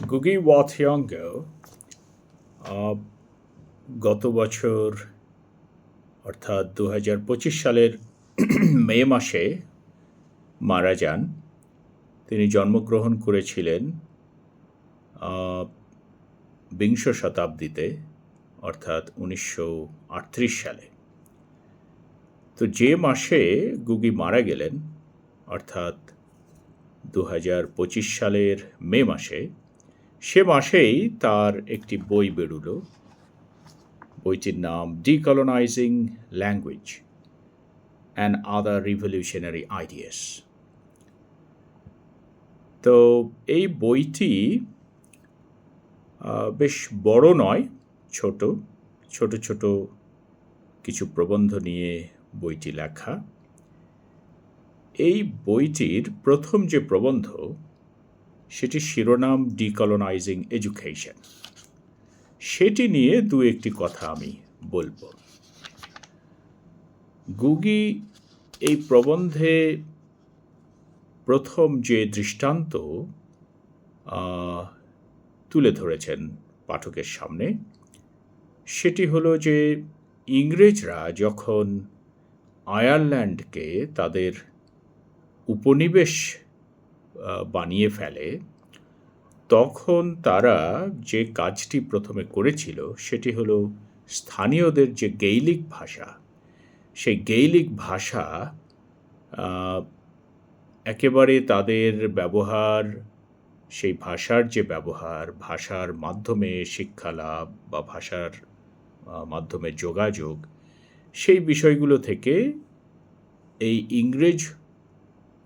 গুগি ওয়া থিয়ঙ্গ গত বছর অর্থাৎ 2025 সালের মে মাসে মারা যান। তিনি জন্মগ্রহণ করেছিলেন বিংশ শতাব্দীতে অর্থাৎ 1938 সালে। তো যে মাসে গুগি মারা গেলেন অর্থাৎ 2025 সালের মে মাসে, সে মাসেই তার একটি বই বেরুল। বইটির নাম decolonising language and other revolutionary ideas. তো এই বইটি বেশ বড় নয়, ছোট ছোট ছোট কিছু প্রবন্ধ নিয়ে বইটি লেখা। এই বইটির প্রথম যে প্রবন্ধ, সেটি শিরোনাম ডিকলোনাইজিং এডুকেশন। সেটি নিয়ে দু একটি কথা আমি বলবো। গুগি এই প্রবন্ধে প্রথম যে দৃষ্টান্ত তুলে ধরেছেন পাঠকের সামনে, সেটি হলো যে ইংরেজরা যখন আয়ারল্যান্ডকে তাদের উপনিবেশ বানিয়ে ফেলে, তখন তারা যে কাজটি প্রথমে করেছিল সেটি হলো স্থানীয়দের যে গেইলিক ভাষা, সেই গেইলিক ভাষা একেবারে তাদের ব্যবহার, সেই ভাষার যে ব্যবহার, ভাষার মাধ্যমে শিক্ষা লাভ বা ভাষার মাধ্যমে যোগাযোগ, সেই বিষয়গুলো থেকে এই ইংরেজ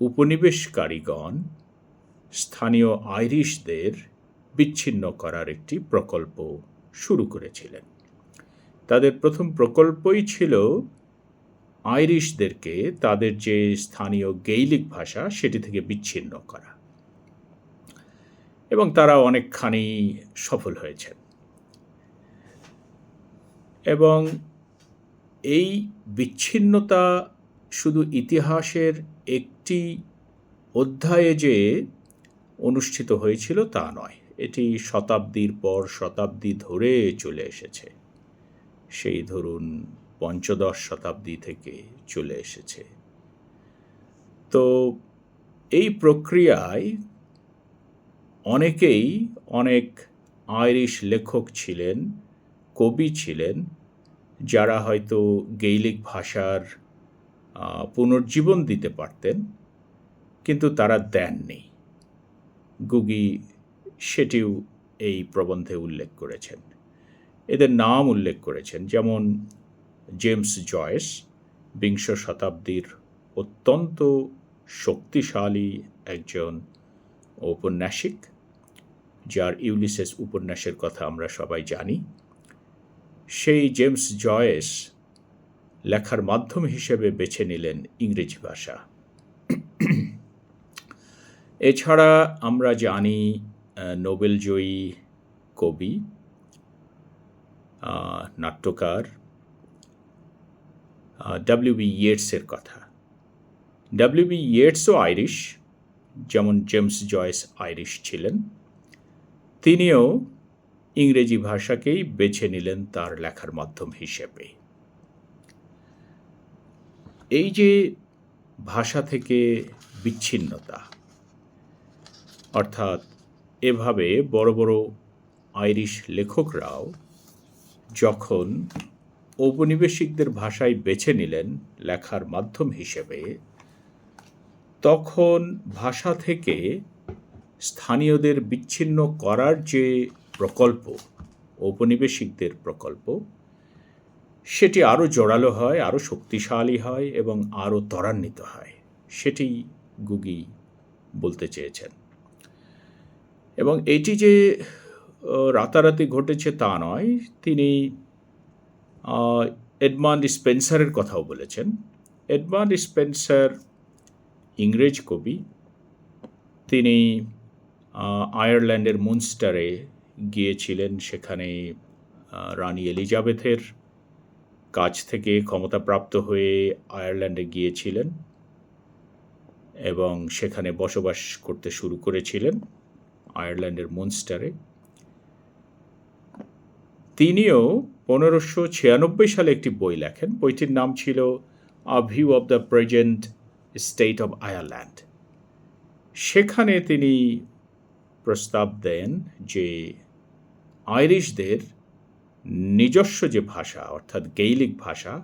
উপনিবেশকারীগণ স্থানীয় আইরিশদের বিচ্ছিন্ন করার একটি প্রকল্প শুরু করেছিলেন। তাদের প্রথম প্রকল্পই ছিল আইরিশদেরকে তাদের যে স্থানীয় গেইলিক ভাষা সেটি থেকে বিচ্ছিন্ন করা, এবং তারা অনেকখানি সফল হয়েছেন। এবং এই বিচ্ছিন্নতা শুধু ইতিহাসের একটি অধ্যায়ে যে অনুষ্ঠিত হয়েছিল তা নয়, এটি শতাব্দীর পর শতাব্দী ধরে চলে এসেছে। সেই ধরুন পঞ্চদশ শতাব্দী থেকে চলে এসেছে। তো এই প্রক্রিয়ায় অনেকেই অনেক আইরিশ লেখক ছিলেন, কবি ছিলেন, যারা হয়তো গেইলিক ভাষার পুনর্জীবন দিতে পারতেন, কিন্তু তারা দেননি। গুগি সেটিও এই প্রবন্ধে উল্লেখ করেছেন। এদের নাম উল্লেখ করেছেন, যেমন জেমস জয়েস, বিংশ শতাব্দীর অত্যন্ত শক্তিশালী একজন ঔপন্যাসিক, যার ইউলিসেস উপন্যাসের কথা আমরা সবাই জানি। সেই জেমস জয়েস লেখার মাধ্যম হিসেবে বেছে নিলেন ইংরেজি ভাষা। এছাড়া আমরা জানি নোবেলজয়ী কবি, নাট্যকার ডব্লিউ.বি. ইয়েটসের কথা। ডব্লিউ.বি. ইয়েটসও আইরিশ, যেমন জেমস জয়েস আইরিশ ছিলেন। তিনিও ইংরেজি ভাষাকেই বেছে নিলেন তার লেখার মাধ্যম হিসেবে। এই যে ভাষা থেকে বিচ্ছিন্নতা, অর্থাৎ এভাবে বড় বড় আইরিশ লেখকরাও যখন ঔপনিবেশিকদের ভাষায় বেছে নিলেন লেখার মাধ্যম হিসেবে, তখন ভাষা থেকে স্থানীয়দের বিচ্ছিন্ন করার যে প্রকল্প, ঔপনিবেশিকদের প্রকল্প, সেটি আরও জোরালো হয়, আরও শক্তিশালী হয় এবং আরও ত্বরান্বিত হয়। সেটি গুগি বলতে চেয়েছেন। এবং এটি যে রাতারাতি ঘটেছে তা নয়, তিনি এডমান্ড স্পেন্সারের কথাও বলেছেন। এডমান্ড স্পেন্সার ইংরেজ কবি। তিনি আয়ারল্যান্ডের মুনস্টারে গিয়েছিলেন, সেখানে রানী এলিজাবেথের কাছ থেকে ক্ষমতাপ্রাপ্ত হয়ে আয়ারল্যান্ডে গিয়েছিলেন এবং সেখানে বসবাস করতে শুরু করেছিলেন। আয়ারল্যান্ডের মুনস্টারে। তিনিও 1596 সালে একটি বই লেখেন। বইটির নাম ছিল a view of the present state of Ireland. সেখানে তিনি প্রস্তাব দেন যে আইরিশদের নিজস্ব যে ভাষা অর্থাৎ গেইলিক ভাষা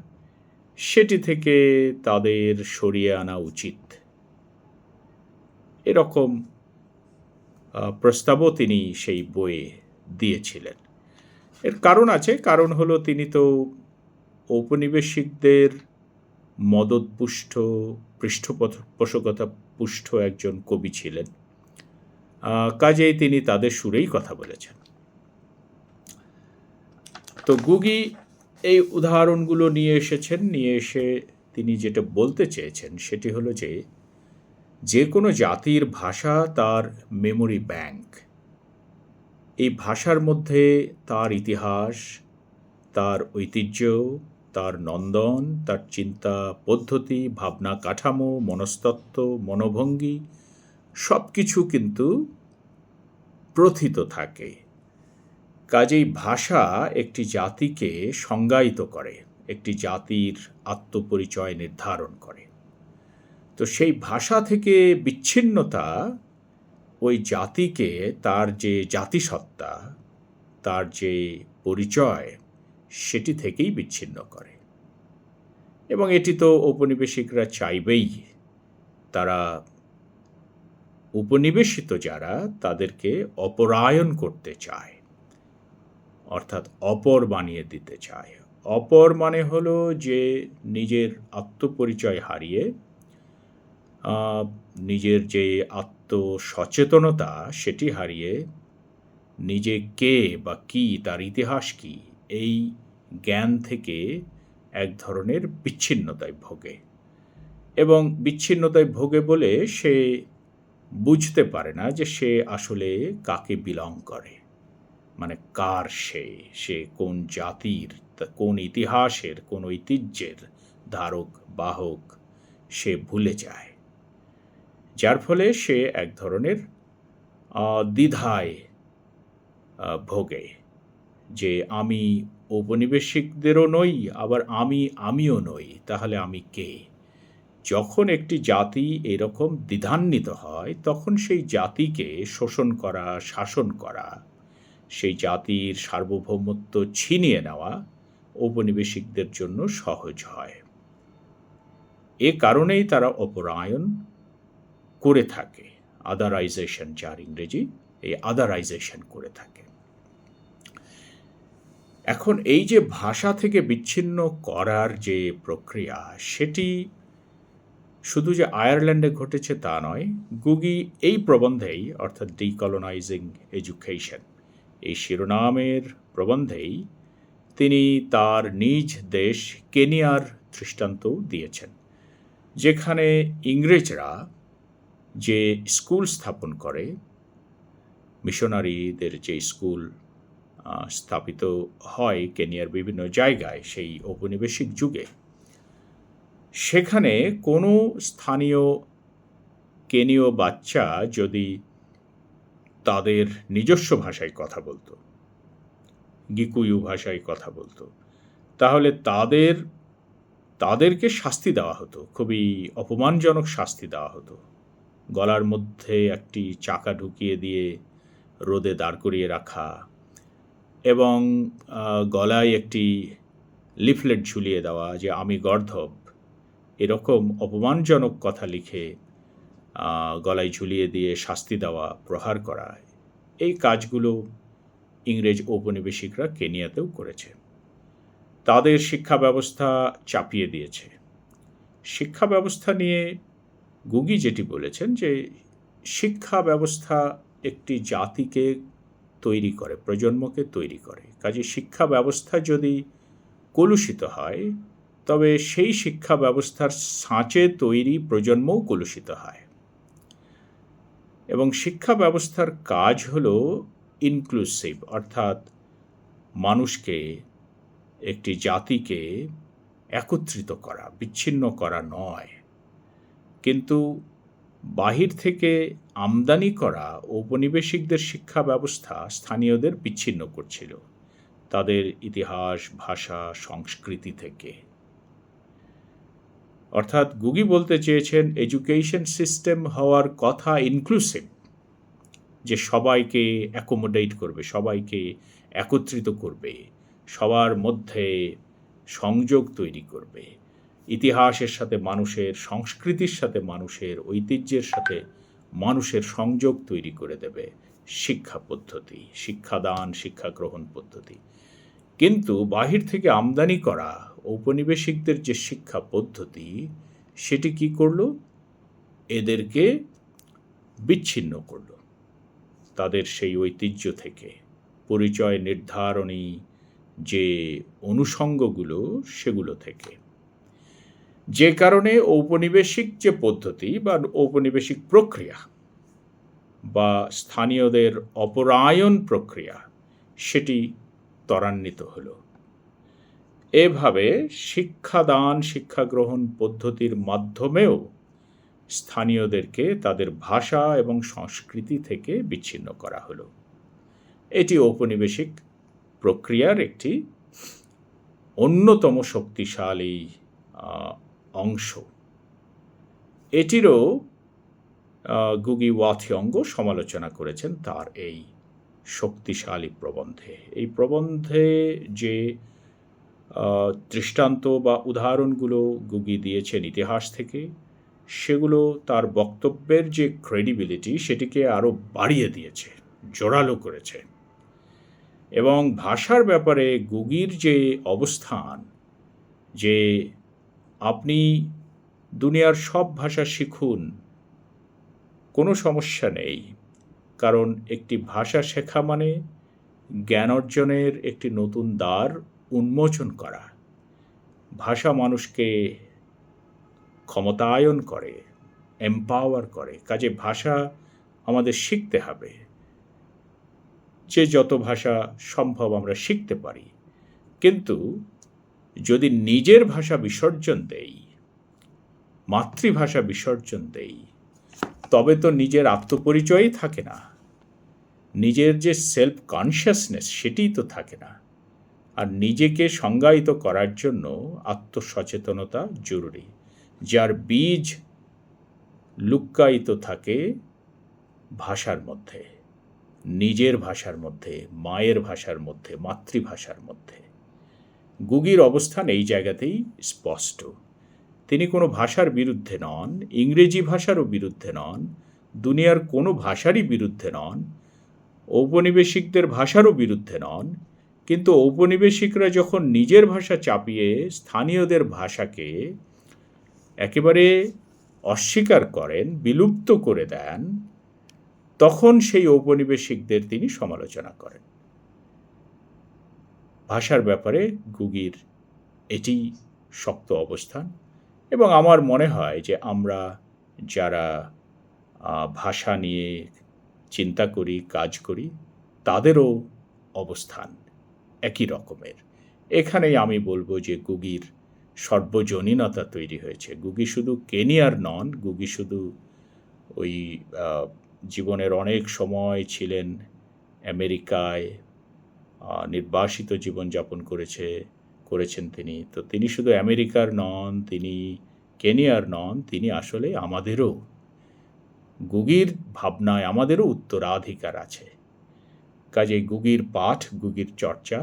সেটি থেকে তাদের সরিয়ে আনা উচিত। এরকম প্রস্তাবও তিনি সেই বইয়ে দিয়েছিলেন। এর কারণ আছে, কারণ হলো তিনি তো ঔপনিবেশিকদের মদতপুষ্ট, পৃষ্ঠপোষকতা পুষ্ট একজন কবি ছিলেন। কাজেই তিনি তাদের সুরেই কথা বলেছেন। তো গুগি এই উদাহরণগুলো নিয়ে এসেছেন। নিয়ে এসে তিনি যেটা বলতে চেয়েছেন সেটি হলো যে কোনো জাতির ভাষা তার মেমোরি ব্যাংক। এই ভাষার মধ্যে তার ইতিহাস, তার ঐতিহ্য, তার নন্দন, তার চিন্তা পদ্ধতি, ভাবনা কাঠামো, মনস্তত্ত্ব, মনোভঙ্গি সব কিছু কিন্তু প্রথিত থাকে। কাজেই ভাষা একটি জাতিকে সংজ্ঞায়িত করে, একটি জাতির আত্মপরিচয় নির্ধারণ করে। তো সেই ভাষা থেকে বিচ্ছিন্নতা ওই জাতিকে তার যে জাতিসত্তা, তার যে পরিচয় সেটি থেকেই বিচ্ছিন্ন করে। এবং এটি তো ঔপনিবেশিকরা চাইবেই। তারা উপনিবেশিত যারা তাদেরকে অপরায়ণ করতে চায়, অর্থাৎ অপর বানিয়ে দিতে চায়। অপর মানে হলো যে নিজের আত্মপরিচয় হারিয়ে নিজের যে আত্মসচেতনতা সেটি হারিয়ে নিজে কে বা কি, তার ইতিহাস কি, এই জ্ঞান থেকে এক ধরনের বিচ্ছিন্নতায় ভোগে। এবং বিচ্ছিন্নতায় ভোগে বলে সে বুঝতে পারে না যে সে আসলে কাকে বিলং করে, মানে কার সে কোন জাতির, কোন ইতিহাসের, কোন ঐতিহ্যের ধারক বাহক সে ভুলে যায়। যার ফলে সে এক ধরনের দ্বিধায় ভোগে যে আমি ঔপনিবেশিকদেরও নই, আবার আমিও নই, তাহলে আমি কে? যখন একটি জাতি এরকম দ্বিধান্বিত হয় তখন সেই জাতিকে শোষণ করা, শাসন করা, সেই জাতির সার্বভৌমত্ব ছিনিয়ে নেওয়া ঔপনিবেশিকদের জন্য সহজ হয়। এ কারণেই তারা অপরায়ণ করে থাকে, আদারাইজেশন যার ইংরেজি, এই আদারাইজেশন করে থাকে। এখন এই যে ভাষা থেকে বিচ্ছিন্ন করার যে প্রক্রিয়া সেটি শুধু যে আয়ারল্যান্ডে ঘটেছে তা নয়। গুগি এই প্রবন্ধেই, অর্থাৎ ডিকলোনাইজিং এডুকেশন, এই শিরোনামের প্রবন্ধেই তিনি তার নিজ দেশ কেনিয়ার দৃষ্টান্ত দিয়েছেন, যেখানে ইংরেজরা যে স্কুল স্থাপন করে, মিশনারিদের যে স্কুল স্থাপিত হয় কেনিয়ার বিভিন্ন জায়গায় সেই ঔপনিবেশিক যুগে, সেখানে কোনো স্থানীয় কেনীয় বাচ্চা যদি তাদের নিজস্ব ভাষায় কথা বলতো, গিকুয়ু ভাষায় কথা বলতো, তাহলে তাদেরকে শাস্তি দেওয়া হতো, খুবই অপমানজনক শাস্তি দেওয়া হতো। গলার মধ্যে একটি চাকা ঢুকিয়ে দিয়ে রোদে দাঁড় করিয়ে রাখা এবং গলায় একটি লিফলেট ঝুলিয়ে দেওয়া যে আমি গর্ধব, এরকম অপমানজনক কথা লিখে গলায় ঝুলিয়ে দিয়ে শাস্তি দেওয়া, প্রহার করা, এই কাজগুলো ইংরেজ ঔপনিবেশিকরা কেনিয়াতেও করেছে। তাদের শিক্ষা ব্যবস্থা চাপিয়ে দিয়েছে। শিক্ষা ব্যবস্থা নিয়ে গুগি যেটি বলেছেন যে শিক্ষা ব্যবস্থা একটি জাতিকে তৈরি করে, প্রজন্মকে তৈরি করে। কাজে শিক্ষা ব্যবস্থা যদি কলুষিত হয় তবে সেই শিক্ষা ব্যবস্থার ছাঁচে তৈরি প্রজন্মও কলুষিত হয়। এবং শিক্ষা ব্যবস্থার কাজ হলো ইনক্লুসিভ, অর্থাৎ মানুষকে, একটি জাতিকে একত্রিত করা, বিচ্ছিন্ন করা নয়। কিন্তু বাহির থেকে আমদানি করা ঔপনিবেশিকদের শিক্ষা ব্যবস্থা স্থানীয়দের বিচ্ছিন্ন করছিল তাদের ইতিহাস, ভাষা, সংস্কৃতি থেকে। অর্থাৎ গুগি বলতে চেয়েছেন এডুকেশন সিস্টেম হওয়ার কথা ইনক্লুসিভ, যে সবাইকে অ্যাকোমোডেট করবে, সবাইকে একত্রিত করবে, সবার মধ্যে সংযোগ তৈরি করবে, ইতিহাসের সাথে মানুষের, সংস্কৃতির সাথে মানুষের, ঐতিহ্যের সাথে মানুষের সংযোগ তৈরি করে দেবে শিক্ষা পদ্ধতি, শিক্ষাদান, শিক্ষা গ্রহণ পদ্ধতি। কিন্তু বাহির থেকে আমদানি করা ঔপনিবেশিকদের যে শিক্ষা পদ্ধতি, সেটি কি করলো? এদেরকে বিচ্ছিন্ন করলো তাদের সেই ঐতিহ্য থেকে, পরিচয় নির্ধারণী যে অনুষঙ্গগুলো সেগুলো থেকে। যে কারণে ঔপনিবেশিক যে পদ্ধতি বা ঔপনিবেশিক প্রক্রিয়া বা স্থানীয়দের অপরায়ণ প্রক্রিয়া, সেটি ত্বরান্বিত হলো। এভাবে শিক্ষাদান, শিক্ষা গ্রহণ পদ্ধতির মাধ্যমেও স্থানীয়দেরকে তাদের ভাষা এবং সংস্কৃতি থেকে বিচ্ছিন্ন করা হলো। এটি ঔপনিবেশিক প্রক্রিয়ার একটি অন্যতম শক্তিশালী অংশ। এটিরও গুগি ওয়া থিয়ঙ্গ সমালোচনা করেছেন তার এই শক্তিশালী প্রবন্ধে। এই প্রবন্ধে যে দৃষ্টান্ত বা উদাহরণগুলো গুগি দিয়েছেন ইতিহাস থেকে, সেগুলো তার বক্তব্যের যে ক্রেডিবিলিটি সেটিকে আরও বাড়িয়ে দিয়েছে, জোরালো করেছে। এবং ভাষার ব্যাপারে গুগির যে অবস্থান, যে আপনি দুনিয়ার সব ভাষা শিখুন, কোনো সমস্যা নেই, কারণ একটি ভাষা শেখা মানে জ্ঞান অর্জনের একটি নতুন দ্বার উন্মোচন করা। ভাষা মানুষকে ক্ষমতায়ন করে, এম্পাওয়ার করে। কাজে ভাষা আমাদের শিখতে হবে, যে যত ভাষা সম্ভব আমরা শিখতে পারি। কিন্তু যদি নিজের ভাষা বিসর্জন দেই, মাতৃভাষা বিসর্জন দেই, তবে তো নিজের আত্মপরিচয়ই থাকে না, নিজের যে সেলফ কনসিয়াসনেস সেটিই তো থাকে না। আর নিজেকে সংজ্ঞায়িত করার জন্য আত্মসচেতনতা জরুরি, যার বীজ লুক্কায়িত থাকে ভাষার মধ্যে, নিজের ভাষার মধ্যে, মায়ের ভাষার মধ্যে, মাতৃভাষার মধ্যে। গুগির অবস্থান এই জায়গাতেই স্পষ্ট। তিনি কোনো ভাষার বিরুদ্ধে নন, ইংরেজি ভাষারও বিরুদ্ধে নন, দুনিয়ার কোনো ভাষারই বিরুদ্ধে নন, ঔপনিবেশিকদের ভাষারও বিরুদ্ধে নন। কিন্তু ঔপনিবেশিকরা যখন নিজের ভাষা চাপিয়ে স্থানীয়দের ভাষাকে একেবারে অস্বীকার করেন, বিলুপ্ত করে দেন, তখন সেই ঔপনিবেশিকদের তিনি সমালোচনা করেন। ভাষার ব্যাপারে গুগির এটি শক্ত অবস্থান। এবং আমার মনে হয় যে আমরা যারা ভাষা নিয়ে চিন্তা করি, কাজ করি, তাদেরও অবস্থান একই রকমের। এখানেই আমি বলবো যে গুগির সর্বজনীনতা তৈরি হয়েছে। গুগি শুধু কেনিয়ার নন, গুগি শুধু ওই জীবনের অনেক সময় ছিলেন আমেরিকায়, নির্বাসিত জীবনযাপন করেছেন তিনি। তো তিনি শুধু আমেরিকার নন, তিনি কেনিয়ার নন, তিনি আসলে আমাদেরও, গুগির ভাবনায় আমাদেরও উত্তরাধিকার আছে। কাজে গুগির পাঠ, গুগির চর্চা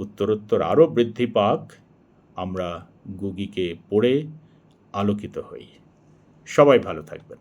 উত্তরোত্তর আরও বৃদ্ধি পাক, আমরা গুগিকে পড়ে আলোকিত হই। সবাই ভালো থাকবেন।